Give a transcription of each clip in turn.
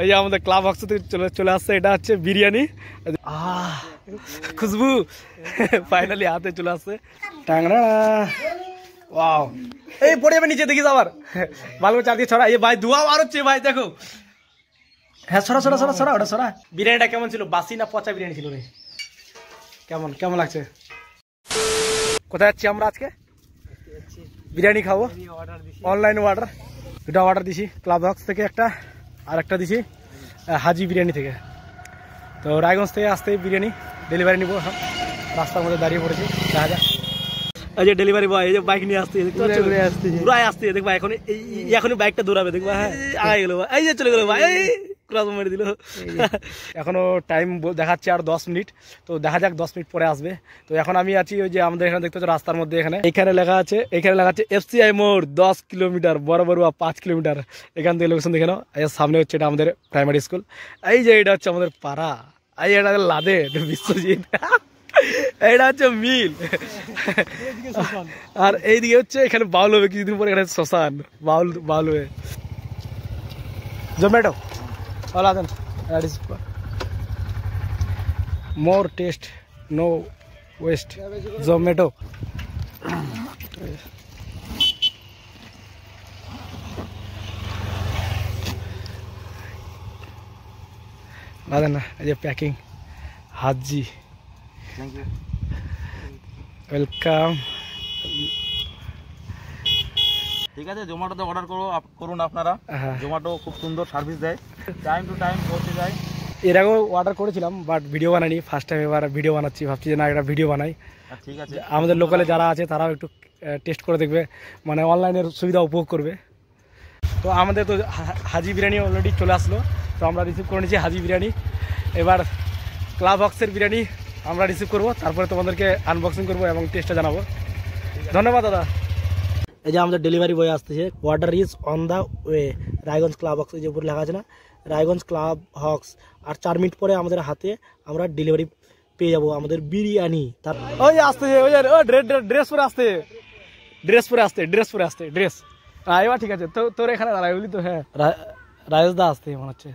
এই যে আমাদের ক্লাব হাউস থেকে চলে আসছে, এটা হচ্ছে বিরিয়ানি। খুশবু ফাইনালি হাতে চলে আসছে। টাংরা ওয়াও, এই পড়ে যাবে নিচে, দেখিস আবার ভালো চারদিকে ছড়া। এই ভাই ধোঁয়া আর হচ্ছে ভাই, দেখো। হ্যাঁ সরা সরা সরা সরা, ওটা সরা। বিরিয়ানিটা কেমন ছিল? বাসি না পচা বিরিয়ানি ছিল রে? কেমন কেমন লাগছে? কোথায় যাচ্ছি আমরা আজকে? বিরিয়ানি খাবো। অনলাইনে অর্ডার, দুটো অর্ডার দিছি, ক্লাব হাউস থেকে একটা, আর একটা দিছি হাজি বিরিয়ানি থেকে। তো রায়গঞ্জ থেকে আসতে বিরিয়ানি ডেলিভারি নিবো, রাস্তার মধ্যে দাঁড়িয়ে পড়েছি, দেখা যাক। এই যে ডেলিভারি বয়, এই যে বাইক নিয়ে আসতে ঘুরাই আসতে, দেখবা এখন এখনই বাইকটা দৌড়াবে, দেখবা। হ্যাঁ আগে গেলো, এই যে চলে গেলো ভাই, ক্রস মেরে দিল। এখনো টাইম দেখাচ্ছে আর 10 মিনিট, তো দেখা যাক 10 মিনিট পরে আসবে। তো এখন আমি আছি ওই যে আমাদের এখানে দেখতে হচ্ছে রাস্তার মধ্যে, এখানে লেখা আছে, এখানে লেখা আছে FCI মোড় 10 কিলোমিটার, বড় 5 কিলোমিটার। এখান থেকে লোকেশন দেখে নাও। এর সামনে হচ্ছে এটা আমাদের প্রাইমারি স্কুল। এই যে এটা হচ্ছে আমাদের পাড়া, এই এটা লাদে বিশ্বজিৎ, এটা হচ্ছে মিল। আর এইদিকে হচ্ছে এখানে বাউল হবে কিছুদিন পরে, এখানে শ্মশান, বাউল হবে। Zomato all of them, that is more taste, no waste. Zomato. Ladana, ये packing. Haji. Thank you. Welcome. ঠিক আছে, জোম্যাটোতে অর্ডার করুন আপনারা। জোম্যাটো খুব সুন্দর সার্ভিস দেয়, টাইম টু টাইম পৌঁছে যায়। এর আগেও অর্ডার করেছিলাম, বাট ভিডিও বানাইনি। ফার্স্ট টাইম এবার ভিডিও বানাচ্ছি, ভাবছি যে না একটা ভিডিও বানাই। ঠিক আছে, আমাদের লোকালে যারা আছে তারাও একটু টেস্ট করে দেখবে, মানে অনলাইনের সুবিধা উপভোগ করবে। তো আমাদের তো হাজি বিরিয়ানি অলরেডি চলে আসলো, তো আমরা রিসিভ করে নিয়েছি হাজি বিরিয়ানি। এবার ক্লাব হাউসের বিরিয়ানি আমরা রিসিভ করবো, তারপরে তোমাদেরকে আনবক্সিং করবো এবং টেস্টটা জানাবো। ধন্যবাদ দাদা। এই যে আমাদের ডেলিভারি বয় আসতেছে, order is on the way, Raiganj club Hawks, এই যে উপরে লেখা আছে না রায়গঞ্জ ক্লাব হক্স। আর 4 মিনিট পরে আমাদের হাতে আমরা ডেলিভারি পেয়ে যাবো আমাদের বিরিয়ানি। তার ওই আসতেছে, ওই ড্রেস পরে আসতে, ড্রেস। হ্যাঁ এবার ঠিক আছে, তো তোর এখানে দাঁড়াই বলি তো। হ্যাঁ রায়েশ দা আসতে মনে হচ্ছে।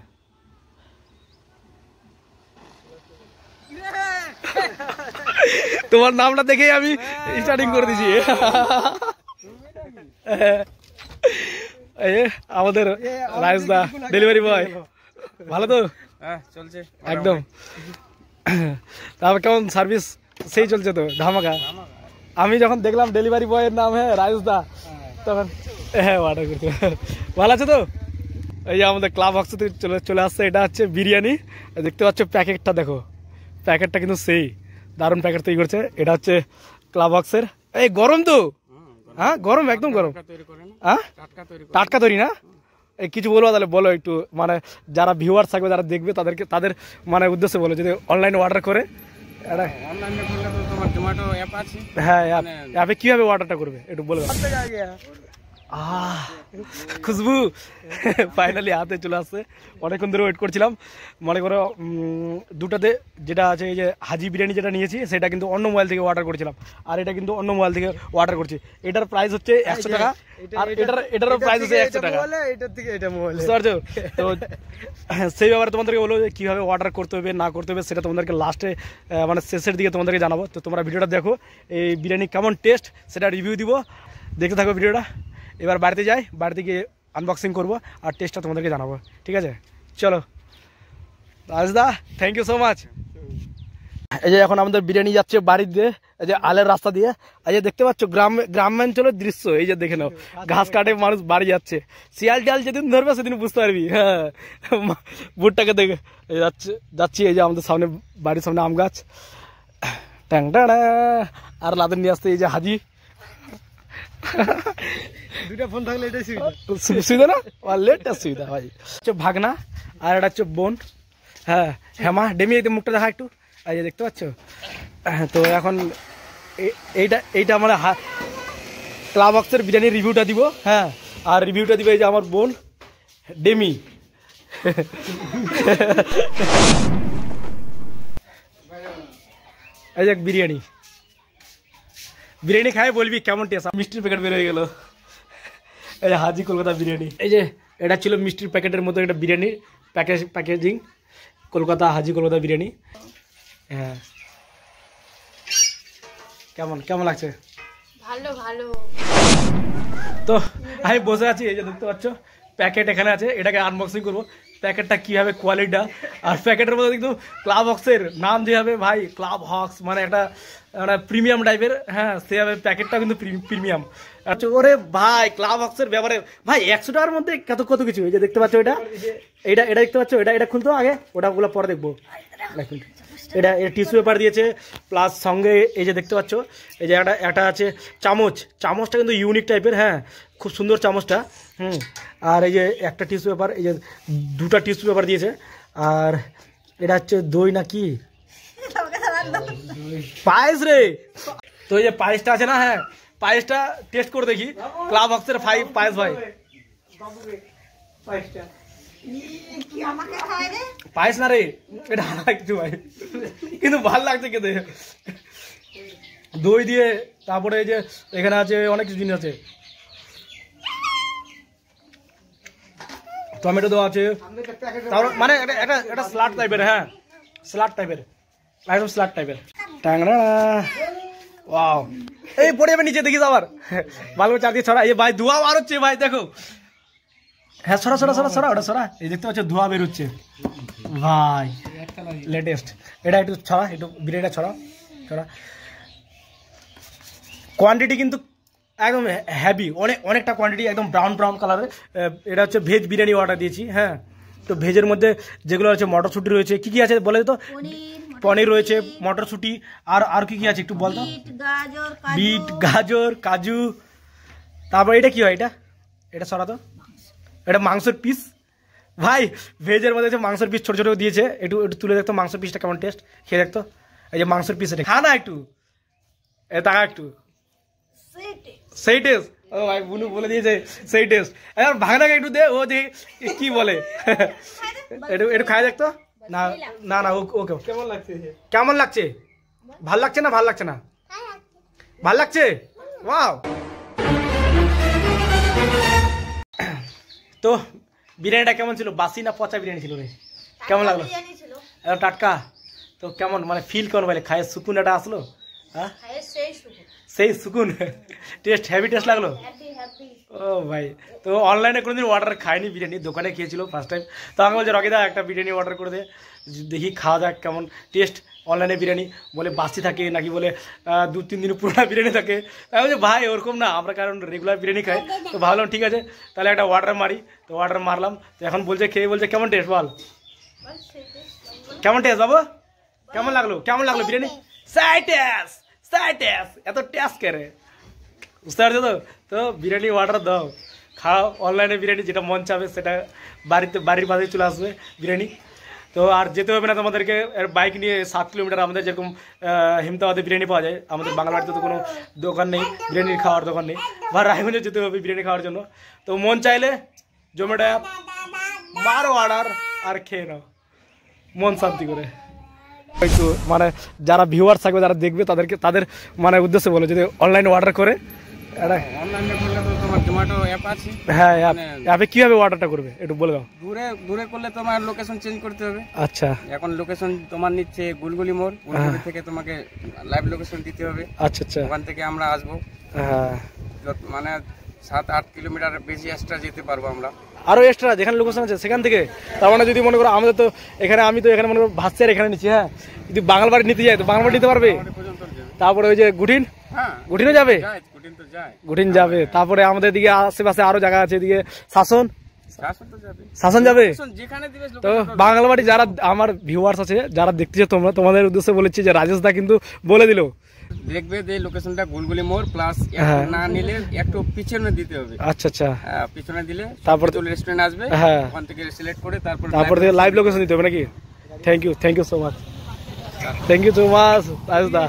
তোমার নামটা দেখেই আমি স্টার্টিং করে দিছি। আমাদের রায়েশ দা ডেলিভারি বয়, ভালো তো? চলছে একদম। তারপর কেমন সার্ভিস? সেই চলছে তো ধামাকা। আমি যখন দেখলাম ডেলিভারি বয়ের নাম হ্যাঁ রায়েশ দা, তখন হ্যাঁ অর্ডার করতে। ভালো আছে তো? এই যে আমাদের ক্লাব হাউস থেকে চলে আসছে, এটা হচ্ছে বিরিয়ানি। দেখতে পাচ্ছ প্যাকেটটা, দেখো প্যাকেটটা কিন্তু সেই দারুণ প্যাকেট তৈরি করছে। এটা হচ্ছে ক্লাব হাউসের। এই গরম তো? হ্যাঁ গরম, একদম গরম। হ্যাঁ টাটকা তৈরি না? এই কিছু বলবো তাহলে, বলো একটু, মানে যারা ভিউয়ার্স থাকবে, যারা দেখবে তাদের মানে উদ্দেশ্যে বলো, যদি অনলাইনে অর্ডার করে। হ্যাঁ অ্যাপে কিভাবে অর্ডারটা করবে একটু বলবে। খুশবু ফাইনালি হাতে চলে আসছে, অনেকক্ষণ ধরে ওয়েট করছিলাম। মনে করো দুটাতে যেটা আছে, এই যে হাজি বিরিয়ানি যেটা নিয়েছি সেটা কিন্তু অন্য মোবাইল থেকে অর্ডার করেছিলাম, আর এটা কিন্তু অন্য মোবাইল থেকে অর্ডার করছি। এটার প্রাইস হচ্ছে 100 টাকা, আর এটারও প্রাইস হচ্ছে 100 টাকা। তো সেই ব্যাপারে তোমাদেরকে বলবো যে কীভাবে অর্ডার করতে হবে না করতে হবে, সেটা তোমাদেরকে লাস্টে মানে শেষের দিকে তোমাদেরকে জানাবো। তো তোমরা ভিডিওটা দেখো, এই বিরিয়ানি কেমন টেস্ট সেটা রিভিউ দিব, দেখতে থাকো ভিডিওটা। এবার বাড়িতে যাই, বাড়িতে গিয়ে আনবক্সিং করবো আর টেস্টটা তোমাদেরকে জানাবো, ঠিক আছে? চলো Rajda, thank you so much. এই যে এখন আমাদের বিরিয়ানি যাচ্ছে বাড়িতে, এই যে আলের রাস্তা দিয়ে। এই যে দেখতে পাচ্ছ গ্রামাঞ্চলের দৃশ্য, এই যে দেখে নাও, ঘাস কাটে মানুষ বাড়ি যাচ্ছে। শিয়াল টিয়াল যেদিন ধরবে সেদিন বুঝতে পারবি। হ্যাঁ বুটটাকে দেখে যাচ্ছি। এই যে আমাদের সামনে, বাড়ির সামনে আম গাছ, ট্যাং টাড়া। আর লাদেন নিয়ে আসতে এই যে হাজি। দুইটা ফোন থাকলে এটাই সুবিধা না, লেটটা সুবিধা ভাই। হচ্ছে ভাগনা আর এটা হচ্ছে বোন। হ্যাঁ হেমা, ডেমি মুখটা দেখা একটু। এই যে দেখতে পাচ্ছ। তো এখন এইটা আমার ক্লাব হাউসের বিরিয়ানির রিভিউটা দিব। হ্যাঁ আর রিভিউটা দিবে এই যে আমার বোন ডেমি। এই যে বিরিয়ানি খাই বলবি কেমন টেস্ট। মিষ্টির প্যাকেট বের হয়ে গেল। এই যে হাজি কলকাতা বিরিয়ানি। এই যে এটা ছিল মিষ্টির প্যাকেটের মতো একটা বিরিয়ানি, প্যাকেজিং কলকাতা হাজি কলকাতা বিরিয়ানি। হ্যাঁ, কেমন লাগছে? ভালো ভালো। তো আমি বসে আছি, এই যে দেখতে পাচ্ছ প্যাকেট এখানে আছে, এটাকে আনবক্সিং করবো। প্যাকেটটা কীভাবে কোয়ালিটিটা, আর প্যাকেটের মধ্যে কিন্তু ক্লাব হক্সের নাম যেভাবে ভাই, ক্লাব হক্স মানে একটা প্রিমিয়াম টাইপের। হ্যাঁ, সেভাবে প্যাকেটটা কিন্তু প্রিমিয়াম। আচ্ছা ওরে ভাই, ক্লাব হক্সের ব্যাপারে ভাই 100 টাকার মধ্যে কত কিছু। এই যে দেখতে পাচ্ছ এটা দেখতে পাচ্ছ, এটা খুলতো আগে, ওগুলো পরে দেখবো। এটা টিস্যু পেপার দিয়েছে, প্লাস সঙ্গে এই যে দেখতে পাচ্ছ এই যে একটা আছে চামচটা কিন্তু ইউনিক টাইপের। হ্যাঁ, খুব সুন্দর চামচটা। আর এই যে একটা টিস্যু পেপার, এই যে 2টা টিস্যু পেপার দিয়েছে। আর এটা হচ্ছে দই না কি পায়েস রে। তো এই যে পায়েসটা আছে না, হ্যাঁ পায়েসটা টেস্ট করে দেখি। ক্লাব হক্সের পায়েস ভাই, পায়েস না রে, এটা কিছু ভাই, কিন্তু ভাল লাগছে খেতে। দই দিয়ে, তারপরে এই যে এখানে আছে অনেক কিছু জিনিস আছে, টমেটো দেওয়া আছে, তারপর মানে একটা স্লাড টাইপের। হ্যাঁ, স্লাড টাইপের, একদম স্লাড টাইপের। ট্যাংরা, ওয়াও, এই পড়ে যাবে নিচে দেখিস আবার। ভালো চারদিকে ছড়া, এই ভাই ধোঁয়া বার হচ্ছে ভাই, দেখো। হ্যাঁ, সরা ওটা সরা, এই দেখতে পাচ্ছ ধোঁয়া বেরোচ্ছে ভাই, লেটেস্ট। এটা একটু ছড়া, একটু বিরিয়ানিটা ছড়া। কোয়ান্টিটি কিন্তু একদম হ্যাভি, অনেকটা কোয়ান্টিটি, একদম ব্রাউন কালারের। এটা হচ্ছে ভেজ বিরিয়ানি অর্ডার দিয়েছি। হ্যাঁ, তো ভেজের মধ্যে যেগুলো আছে মটরশুঁটি রয়েছে, কি আছে বলে তো? পনির রয়েছে, মটরশুঁটি, আর কি আছে একটু বলতো? বিট, গাজর, কাজু। তারপর এটা কি হয়? এটা সরাতো, এটা মাংসের পিস ভাই। ভেজের মধ্যে মাংসের পিস ছোট দিয়েছে। একটু তুলে দেখতো মাংসের পিসটা কেমন টেস্ট, খেয়ে দেখতো। এই যে মাংসের পিস, এটা খা না একটু, টাকা একটু, সেই টেস্ট। ও ভাই, বুনু বলে দিয়েছে সেই টেস্ট। এবার ভাগনাকে একটু দে, ও দেখি কি বলে। একটু খাই দেখতো। না ওকে। কেমন লাগছে? ভাল লাগছে না? ভাল লাগছে। ওয়াও। তো বিরিয়ানিটা কেমন ছিল? বাসি না পচা বিরিয়ানি ছিল রে? কেমন লাগলো? টাটকা। তো কেমন মানে ফিল কেমন বলে? খায়ের সুকুন এটা আসলো? হ্যাঁ, সেই সুকুন, টেস্ট হেভি টেস্ট লাগলো। ও ভাই, তো অনলাইনে কোনোদিন অর্ডার খাইনি বিরিয়ানি, দোকানে খেয়েছিল ফার্স্ট টাইম। তো আমাকে বলছে রকিদা একটা বিরিয়ানি অর্ডার করে দে, দেখি খাওয়া যাক কেমন টেস্ট। অনলাইনে বিরিয়ানি বলে বাসি থাকে নাকি, বলে 2-3 দিন পুরোনো বিরিয়ানি থাকে। আমি বলছি ভাই ওরকম না, আমরা কারণ রেগুলার বিরিয়ানি খাই। তো ভাবলাম ঠিক আছে তাহলে একটা অর্ডার মারি। তো অর্ডার মারলাম, তো এখন বলছে খেয়ে বলছে কেমন টেস্ট বল, কেমন টেস্ট বাবু, কেমন লাগলো বিরিয়ানি? এত টেস্ট করে বুঝতে পারছো তো? তো বিরিয়ানি অর্ডার দাও, খাও অনলাইনে বিরিয়ানি, যেটা মন চাবে সেটা বাড়ির পাশে চলে আসবে বিরিয়ানি। তো আর যেতে হবে না তোমাদেরকে, বাইক নিয়ে 7 কিলোমিটার। আমাদের যেরকম হিমতাবাদে বিরিয়ানি পাওয়া যায়, আমাদের বাংলাবাড়িতে তো কোনো দোকান নেই, বিরিয়ানি খাওয়ার দোকান নেই, বা রায়গঞ্জে যেতে হবে বিরিয়ানি খাওয়ার জন্য। তো মন চাইলে জোম্যাটো অ্যাপ মারো অর্ডার আর খেয়ে নাও মন শান্তি করে। একটু মানে যারা ভিউয়ার্স থাকবে, যারা দেখবে, তাদের মানে উদ্দেশ্যে বলো, যদি অনলাইনে অর্ডার করে, অনলাইনে করলে তো তোমার জোম্যাটো অ্যাপ আছে। হ্যাঁ, অ্যাপে কিভাবে অর্ডারটা করবে একটু বলে দাও। দূরে করলে তোমার লোকেশন চেঞ্জ করতে হবে। আচ্ছা, এখন লোকেশন তোমার নিচ্ছে গুলগুলি মোড়, গুলগুলি থেকে তোমাকে লাইভ লোকেশন দিতে হবে। আচ্ছা, ওখান থেকে আমরা আসবো। হ্যাঁ, মানে 7-8 কিলোমিটার বেশি এক্সট্রা যেতে পারবো আমরা, আরো এক্সট্রা যেখানে লোকেশন আছে সেখান থেকে। তার মানে যদি মনে করো আমাদের তো এখানে, আমি তো এখানে মনে করো ভাস্তের এখানে নিচ্ছি। হ্যাঁ, যদি বাঙালবাড়ি নিতে যাই তো বাঙালবাড়ি নিতে পারবে। তারপরে ওই যে গুঠিনও যাবে, গুঠিন যাবে। তারপরে আমাদের দিকে আশেপাশে আরো জায়গা আছে, এদিকে শাসন যাবে। তো বাঙালবাড়ি যারা আমার ভিউয়ার্স আছে, যারা দেখতেছো তোমরা, তোমাদের উদ্দেশ্যে বলেছি যে রাজেশ দা কিন্তু বলে দিল, দেখবে যে লোকেশনটা গুলগুলি মোড় প্লাস না নিলে একটু পিছনে দিতে হবে। আচ্ছা, পিছনে দিলে তারপরে রেস্টুরেন্ট আসবে, হ্যাঁ, ওখান থেকে সিলেক্ট করে তারপর থেকে লাইভ লোকেশন দিতে হবে নাকি? Thank you so much Rajesh the.